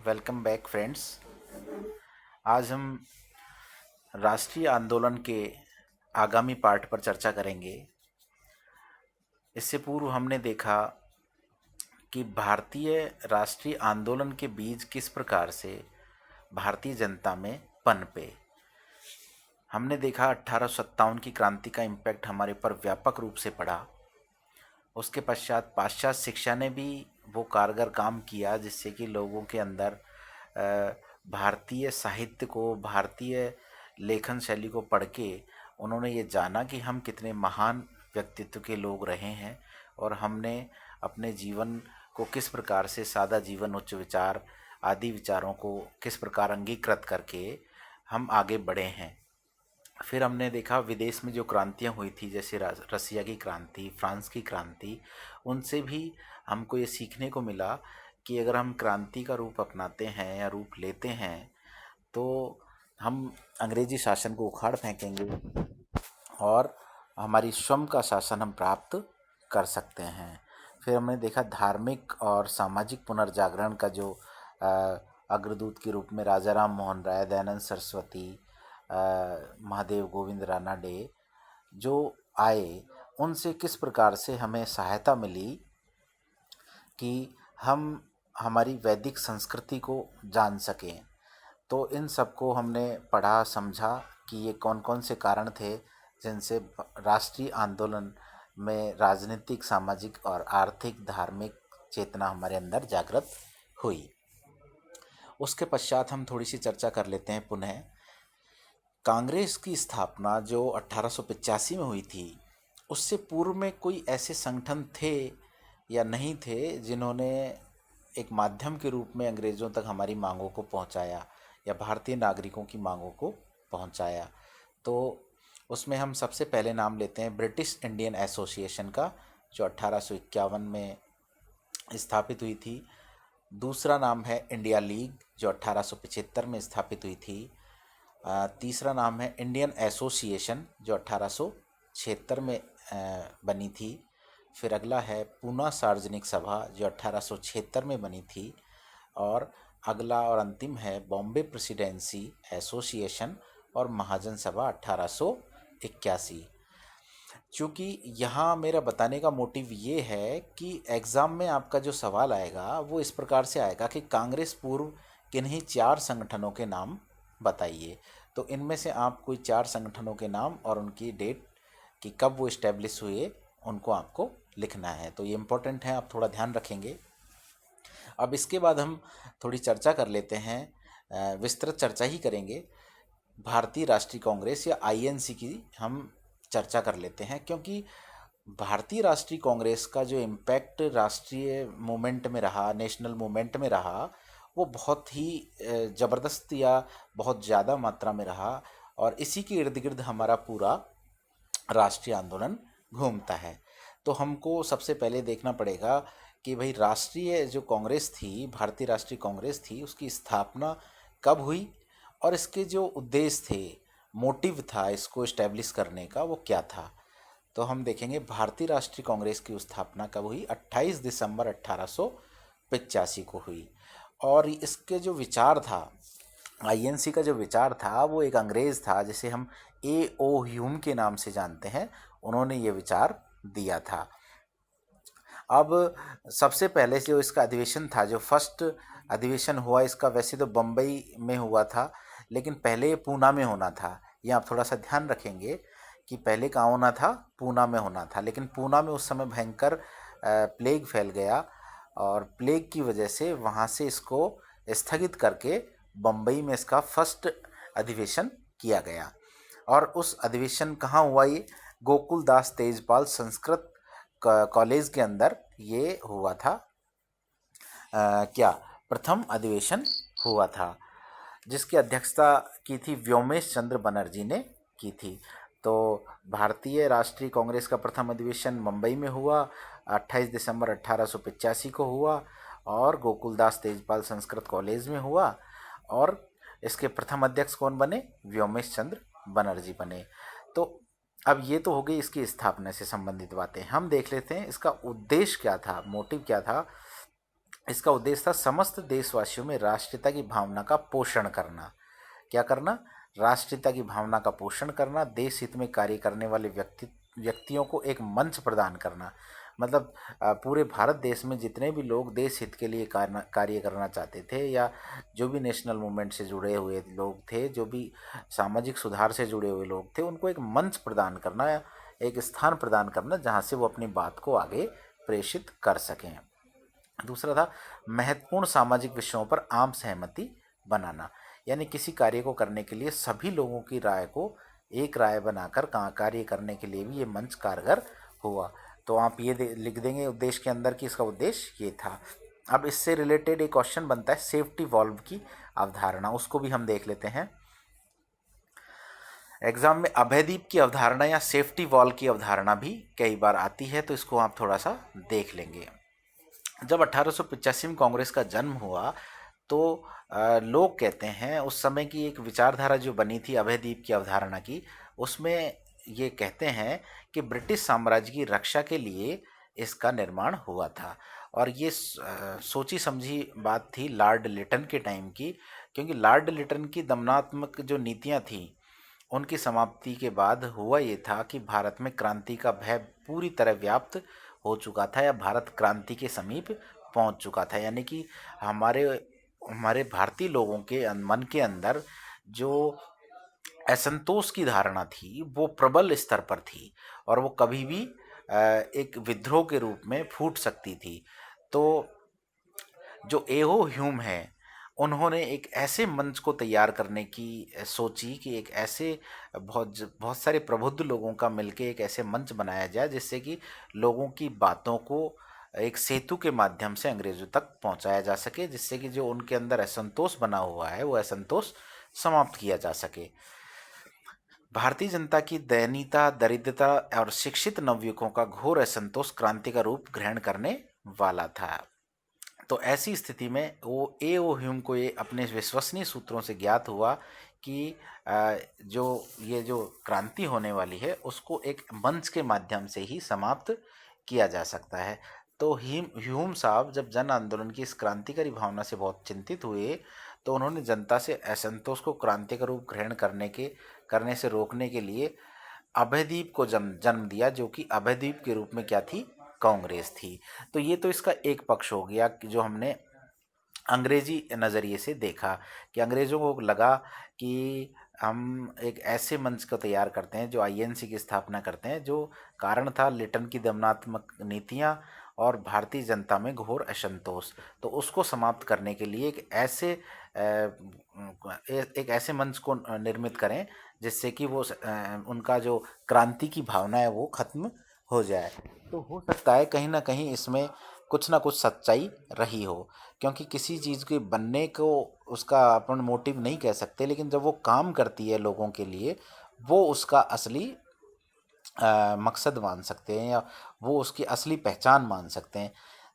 Welcome back friends. आज हम राष्ट्रीय आंदोलन के आगामी पार्ट पर चर्चा करेंगे। इससे पूर्व हमने देखा कि भारतीय राष्ट्रीय आंदोलन के बीज किस प्रकार से भारतीय जनता में पनपे। हमने देखा 1857 की क्रांति का इम्पैक्ट हमारे पर व्यापक रूप से पड़ा। उसके पश्चात पाश्चात्य शिक्षा ने भी वो कारगर काम किया जिससे कि लोगों के अंदर भारतीय साहित्य को, भारतीय लेखन शैली को पढ़ के उन्होंने ये जाना कि हम कितने महान व्यक्तित्व के लोग रहे हैं और हमने अपने जीवन को किस प्रकार से सादा जीवन, उच्च विचार आदि विचारों को किस प्रकार अंगीकृत करके हम आगे बढ़े हैं। फिर हमने देखा विदेश में जो क्रांतियाँ हुई थी, जैसे रसिया की क्रांति, फ्रांस की क्रांति, उनसे भी हमको ये सीखने को मिला कि अगर हम क्रांति का रूप अपनाते हैं या रूप लेते हैं तो हम अंग्रेजी शासन को उखाड़ फेंकेंगे और हमारी स्वयं का शासन हम प्राप्त कर सकते हैं। फिर हमने देखा धार्मिक और सामाजिक पुनर्जागरण का जो अग्रदूत के रूप में राजा राम मोहन राय, दयानंद सरस्वती, महादेव गोविंद रानाडे जो आए, उनसे किस प्रकार से हमें सहायता मिली कि हम हमारी वैदिक संस्कृति को जान सकें। तो इन सबको हमने पढ़ा, समझा कि ये कौन कौन से कारण थे जिनसे राष्ट्रीय आंदोलन में राजनीतिक, सामाजिक और आर्थिक, धार्मिक चेतना हमारे अंदर जागृत हुई। उसके पश्चात हम थोड़ी सी चर्चा कर लेते हैं पुनः कांग्रेस की स्थापना जो 1885 में हुई थी। उससे पूर्व में कोई ऐसे संगठन थे या नहीं थे जिन्होंने एक माध्यम के रूप में अंग्रेज़ों तक हमारी मांगों को पहुंचाया या भारतीय नागरिकों की मांगों को पहुंचाया। तो उसमें हम सबसे पहले नाम लेते हैं ब्रिटिश इंडियन एसोसिएशन का, जो 1851 में स्थापित हुई थी। दूसरा नाम है इंडिया लीग, जो 1875 में स्थापित हुई थी। तीसरा नाम है इंडियन एसोसिएशन, जो 1876 में बनी थी। फिर अगला है पूना सार्वजनिक सभा, जो 1876 में बनी थी। और अगला और अंतिम है बॉम्बे प्रेसिडेंसी एसोसिएशन और महाजन सभा 1881। चूँकि यहाँ मेरा बताने का मोटिव ये है कि एग्ज़ाम में आपका जो सवाल आएगा वो इस प्रकार से आएगा कि कांग्रेस पूर्व किन्हीं 4 संगठनों के नाम बताइए। तो इनमें से आप कोई 4 संगठनों के नाम और उनकी डेट कि कब वो इस्टेब्लिश हुए उनको आपको लिखना है। तो ये इम्पोर्टेंट है, आप थोड़ा ध्यान रखेंगे। अब इसके बाद हम थोड़ी चर्चा कर लेते हैं, विस्तृत चर्चा ही करेंगे भारतीय राष्ट्रीय कांग्रेस या आईएनसी की हम चर्चा कर लेते हैं, क्योंकि भारतीय राष्ट्रीय कांग्रेस का जो इम्पैक्ट राष्ट्रीय मूवमेंट में रहा, नेशनल मूवमेंट में रहा, वो बहुत ही ज़बरदस्त या बहुत ज़्यादा मात्रा में रहा और इसी के इर्द गिर्द हमारा पूरा राष्ट्रीय आंदोलन घूमता है। तो हमको सबसे पहले देखना पड़ेगा कि भाई राष्ट्रीय जो कांग्रेस थी, भारतीय राष्ट्रीय कांग्रेस थी, उसकी स्थापना कब हुई और इसके जो उद्देश्य थे, मोटिव था इसको इस्टेब्लिश करने का, वो क्या था। तो हम देखेंगे भारतीय राष्ट्रीय कांग्रेस की स्थापना कब हुई। 28 दिसंबर 1885 को हुई। और इसके जो विचार था, आईएनसी का जो विचार था, वो एक अंग्रेज़ था जिसे हम ए.ओ. ह्यूम के नाम से जानते हैं। उन्होंने ये विचार दिया था। अब सबसे पहले जो इसका अधिवेशन था, जो फर्स्ट अधिवेशन हुआ इसका, वैसे तो बम्बई में हुआ था लेकिन पहले ये पूना में होना था। ये आप थोड़ा सा ध्यान रखेंगे कि पहले कहाँ होना था, पूना में होना था। लेकिन पूना में उस समय भयंकर प्लेग फैल गया और प्लेग की वजह से वहाँ से इसको स्थगित करके बम्बई में इसका फर्स्ट अधिवेशन किया गया। और उस अधिवेशन कहाँ हुआ, ये गोकुल दास तेजपाल संस्कृत कॉलेज के अंदर ये हुआ था। क्या प्रथम अधिवेशन हुआ था, जिसकी अध्यक्षता की थी व्योमेश चंद्र बनर्जी ने की थी। तो भारतीय राष्ट्रीय कांग्रेस का प्रथम अधिवेशन मुंबई में हुआ, 28 दिसंबर 1885 को हुआ और गोकुलदास तेजपाल संस्कृत कॉलेज में हुआ। और इसके प्रथम अध्यक्ष कौन बने, व्योमेश चंद्र बनर्जी बने। तो अब ये तो हो गई इसकी स्थापना से संबंधित बातें। हम देख लेते हैं इसका उद्देश्य क्या था, मोटिव क्या था। इसका उद्देश्य था समस्त देशवासियों में राष्ट्रीयता की भावना का पोषण करना। क्या करना? राष्ट्रीयता की भावना का पोषण करना, देश हित में कार्य करने वाले व्यक्तियों को एक मंच प्रदान करना। मतलब पूरे भारत देश में जितने भी लोग देश हित के लिए कार्य करना चाहते थे, या जो भी नेशनल मूवमेंट से जुड़े हुए लोग थे, जो भी सामाजिक सुधार से जुड़े हुए लोग थे, उनको एक मंच प्रदान करना, एक स्थान प्रदान करना जहाँ से वो अपनी बात को आगे प्रेषित कर सकें। दूसरा था महत्वपूर्ण सामाजिक विषयों पर आम सहमति बनाना, यानी किसी कार्य को करने के लिए सभी लोगों की राय को एक राय बनाकर कार्य करने के लिए भी ये मंच कारगर हुआ। तो आप ये लिख देंगे उद्देश्य के अंदर कि इसका उद्देश्य ये था। अब इससे रिलेटेड एक क्वेश्चन बनता है सेफ्टी वॉल्व की अवधारणा, उसको भी हम देख लेते हैं। एग्जाम में अभयदीप की अवधारणा या सेफ्टी वॉल्व की अवधारणा भी कई बार आती है, तो इसको आप थोड़ा सा देख लेंगे। जब 1885 में कांग्रेस का जन्म हुआ तो लोग कहते हैं उस समय की एक विचारधारा जो बनी थी अभयदीप की अवधारणा की, उसमें ये कहते हैं कि ब्रिटिश साम्राज्य की रक्षा के लिए इसका निर्माण हुआ था। और ये सोची समझी बात थी लॉर्ड लिटन के टाइम की, क्योंकि लॉर्ड लिटन की दमनात्मक जो नीतियां थी उनकी समाप्ति के बाद हुआ ये था कि भारत में क्रांति का भय पूरी तरह व्याप्त हो चुका था, या भारत क्रांति के समीप पहुंच चुका था। यानी कि हमारे भारतीय लोगों के मन के अंदर जो असंतोष की धारणा थी वो प्रबल स्तर पर थी, और वो कभी भी एक विद्रोह के रूप में फूट सकती थी। तो जो एहो ह्यूम है, उन्होंने एक ऐसे मंच को तैयार करने की सोची कि एक ऐसे बहुत सारे प्रबुद्ध लोगों का मिलके एक ऐसे मंच बनाया जाए जिससे कि लोगों की बातों को एक सेतु के माध्यम से अंग्रेजों तक पहुंचाया जा सके, जिससे कि जो उनके अंदर असंतोष बना हुआ है वो असंतोष समाप्त किया जा सके। भारतीय जनता की दयनीयता, दरिद्रता और शिक्षित नवयुवकों का घोर असंतोष क्रांति का रूप ग्रहण करने वाला था। तो ऐसी स्थिति में ओ ह्यूम को ये अपने विश्वसनीय सूत्रों से ज्ञात हुआ कि जो क्रांति होने वाली है उसको एक मंच के माध्यम से ही समाप्त किया जा सकता है। तो ह्यूम साहब जब जन आंदोलन की इस क्रांतिकारी भावना से बहुत चिंतित हुए, तो उन्होंने जनता से असंतोष को क्रांति का रूप ग्रहण करने से रोकने के लिए अभयदीप को जन्म दिया, जो कि अभयदीप के रूप में क्या थी? कांग्रेस थी। तो ये तो इसका एक पक्ष हो गया कि जो हमने अंग्रेजी नज़रिए से देखा कि अंग्रेज़ों को लगा कि हम एक ऐसे मंच को तैयार करते हैं जो आईएनसी की स्थापना करते हैं, जो कारण था लिटन की दमनात्मक नीतियां और भारतीय जनता में घोर असंतोष। तो उसको समाप्त करने के लिए एक ऐसे मंच को निर्मित करें जिससे कि वो उनका जो क्रांति की भावना है वो खत्म हो जाए। तो हो सकता है कहीं ना कहीं इसमें कुछ ना कुछ सच्चाई रही हो, क्योंकि किसी चीज़ के बनने को उसका अपन मोटिव नहीं कह सकते, लेकिन जब वो काम करती है लोगों के लिए वो उसका असली मकसद मान सकते हैं, या वो उसकी असली पहचान मान सकते हैं।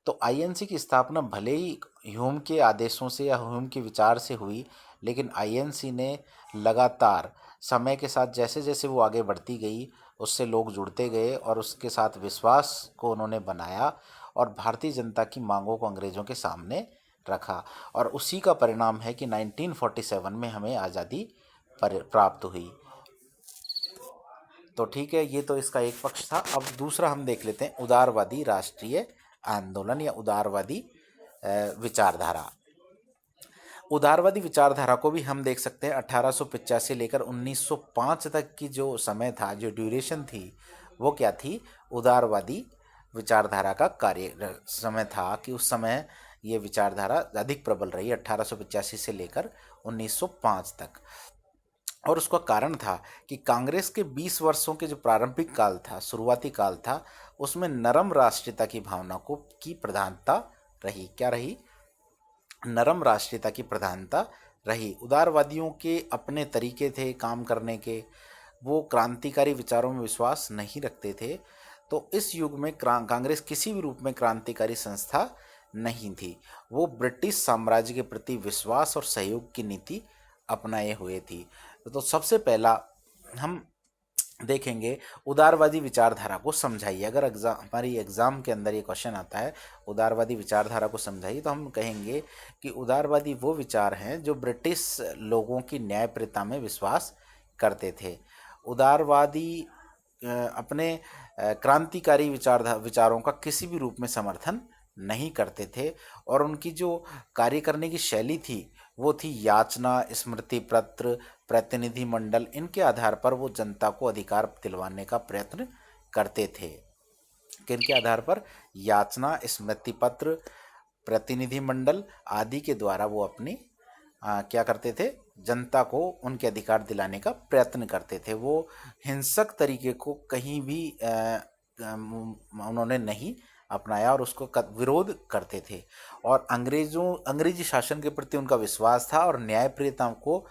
तो आईएनसी की स्थापना भले ही ह्यूम के आदेशों से या ह्यूम के विचार से हुई, लेकिन आईएनसी ने लगातार समय के साथ जैसे जैसे वो आगे बढ़ती गई उससे लोग जुड़ते गए और उसके साथ विश्वास को उन्होंने बनाया और भारतीय जनता की मांगों को अंग्रेज़ों के सामने रखा। और उसी का परिणाम है कि 1947 में हमें आज़ादी प्राप्त हुई। तो ठीक है, ये तो इसका एक पक्ष था। अब दूसरा हम देख लेते हैं उदारवादी राष्ट्रीय आंदोलन या उदारवादी विचारधारा। उदारवादी विचारधारा को भी हम देख सकते हैं 1885 लेकर 1905 तक की जो समय था, जो ड्यूरेशन थी, वो क्या थी? उदारवादी विचारधारा का कार्य समय था कि उस समय ये विचारधारा अधिक प्रबल रही 1885 से लेकर 1905 तक। और उसका कारण था कि कांग्रेस के 20 वर्षों के जो प्रारंभिक काल था, शुरुआती काल था, उसमें नरम राष्ट्रीयता की भावना की प्रधानता रही। क्या रही? नरम राष्ट्रीयता की प्रधानता रही। उदारवादियों के अपने तरीके थे काम करने के, वो क्रांतिकारी विचारों में विश्वास नहीं रखते थे। तो इस युग में कांग्रेस किसी भी रूप में क्रांतिकारी संस्था नहीं थी। वो ब्रिटिश साम्राज्य के प्रति विश्वास और सहयोग की नीति अपनाए हुए थी। तो सबसे पहला हम देखेंगे उदारवादी विचारधारा को समझाइए। अगर हमारी एग्जाम के अंदर ये क्वेश्चन आता है उदारवादी विचारधारा को समझाइए, तो हम कहेंगे कि उदारवादी वो विचार हैं जो ब्रिटिश लोगों की न्यायप्रियता में विश्वास करते थे। उदारवादी अपने क्रांतिकारी विचारों का किसी भी रूप में समर्थन नहीं करते थे, और उनकी जो कार्य करने की शैली थी वो थी याचना, स्मृति पत्र, प्रतिनिधि मंडल। इनके आधार पर वो जनता को अधिकार दिलवाने का प्रयत्न करते थे। किनके आधार पर? याचना, स्मृति पत्र, प्रतिनिधि मंडल आदि के द्वारा वो अपनी क्या करते थे? जनता को उनके अधिकार दिलाने का प्रयत्न करते थे। वो हिंसक तरीके को कहीं भी उन्होंने नहीं अपनाया और उसको विरोध करते थे, और अंग्रेजी शासन के प्रति उनका विश्वास था और न्यायप्रियता को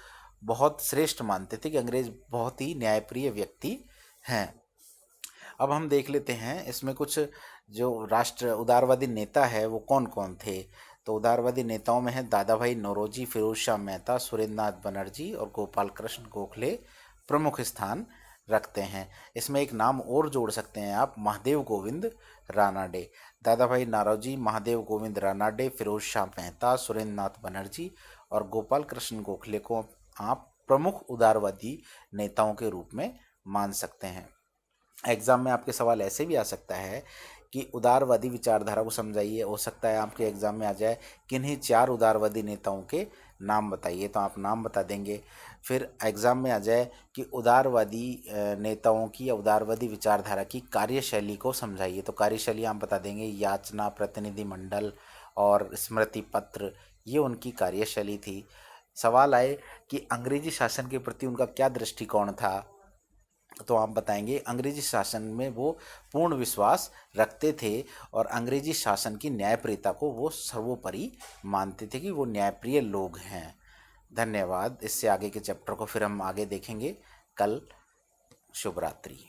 बहुत श्रेष्ठ मानते थे कि अंग्रेज बहुत ही न्यायप्रिय व्यक्ति हैं। अब हम देख लेते हैं इसमें कुछ जो उदारवादी नेता है वो कौन कौन थे। तो उदारवादी नेताओं में है दादा भाई नौरोजी, फिरोज शाह मेहता, सुरेंद्र नाथ बनर्जी और गोपाल कृष्ण गोखले प्रमुख स्थान रखते हैं। इसमें एक नाम और जोड़ सकते हैं आप, महादेव गोविंद रानाडे। दादा भाई नौरोजी, महादेव गोविंद रानाडे, फिरोज शाह मेहता, सुरेंद्र नाथ बनर्जी और गोपाल कृष्ण गोखले को आप प्रमुख उदारवादी नेताओं के रूप में मान सकते हैं। एग्जाम में आपके सवाल ऐसे भी आ सकता है कि उदारवादी विचारधारा को समझाइए। हो सकता है आपके एग्जाम में आ जाए किन्हीं 4 उदारवादी नेताओं के नाम बताइए, तो आप नाम बता देंगे। फिर एग्जाम में आ जाए कि उदारवादी नेताओं की या उदारवादी विचारधारा की कार्यशैली को समझाइए, तो कार्यशैली आप बता देंगे याचना, प्रतिनिधि मंडल और स्मृति पत्र, ये उनकी कार्यशैली थी। सवाल आए कि अंग्रेजी शासन के प्रति उनका क्या दृष्टिकोण था, तो आप बताएंगे अंग्रेजी शासन में वो पूर्ण विश्वास रखते थे और अंग्रेजी शासन की न्यायप्रियता को वो सर्वोपरि मानते थे कि वो न्यायप्रिय लोग हैं। धन्यवाद। इससे आगे के चैप्टर को फिर हम आगे देखेंगे कल। शुभ रात्रि।